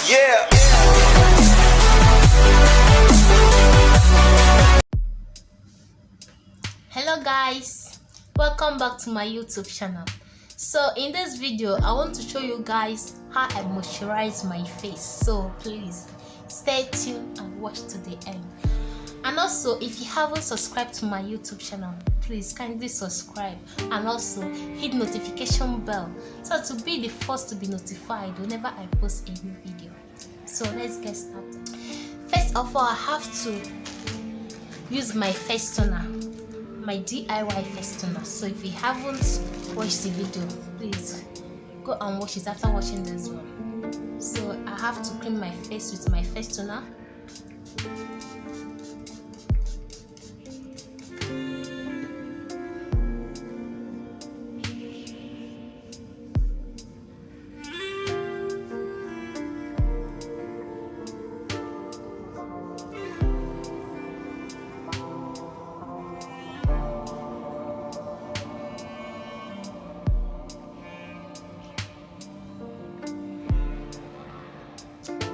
Yeah. Hello guys, welcome back to my YouTube channel. So in this video I want to show you guys how I moisturize my face, so please stay tuned and watch to the end. And also, if you haven't subscribed to my YouTube channel, please kindly subscribe and also hit notification bell so to be the first to be notified whenever I post a new video. So let's get started. First of all, I have to use my face toner, my DIY face toner. So if you haven't watched the video, please go and watch it after watching this one. So I have to clean my face with my face toner.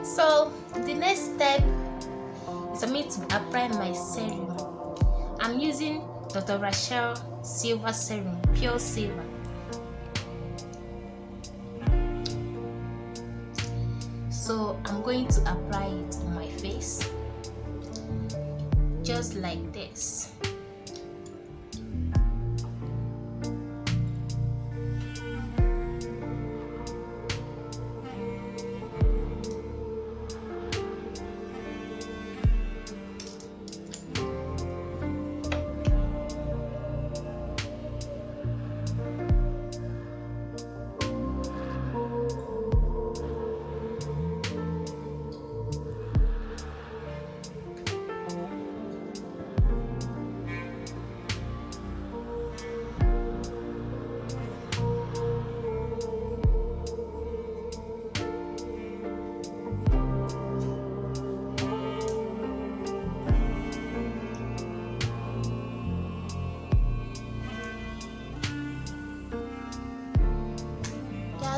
So the next step is for me to apply my serum. I'm using Dr. Rachel Silver Serum, pure silver. So I'm going to apply it on my face, just like this.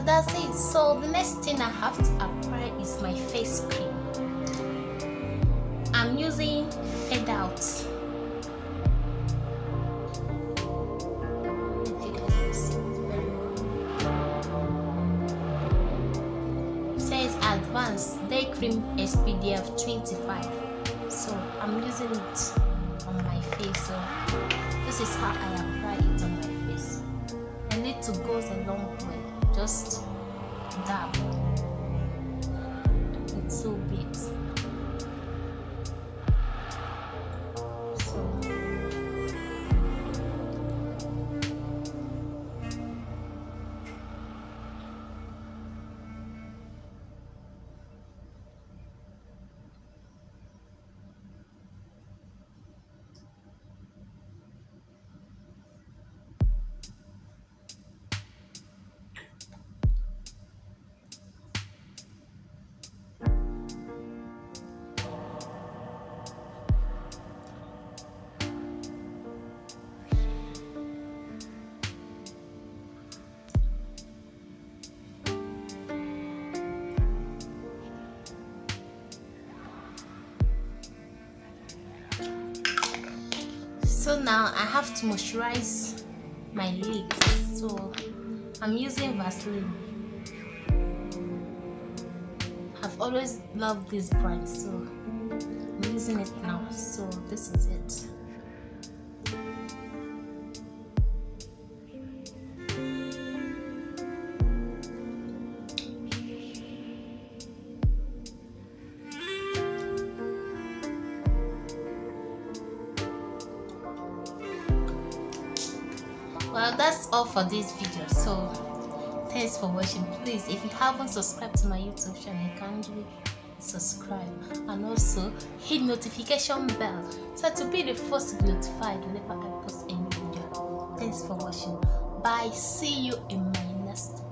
That's it. So the next thing I have to apply is my face cream. I'm using Fade Out. It says Advanced Day Cream SPF 25. So I'm using it on my face. So this is how I apply it on my face. And it goes a long way. Just dab with 2 bits. So now I have to moisturize my lips. So I'm using Vaseline. I've always loved this brand, so I'm using it now. So this is it. Well, that's all for this video. So thanks for watching. Please, if you haven't subscribed to my YouTube channel, kindly subscribe and also hit notification bell so to be the first to be notified whenever I post any video. Thanks for watching. Bye. See you in my next video.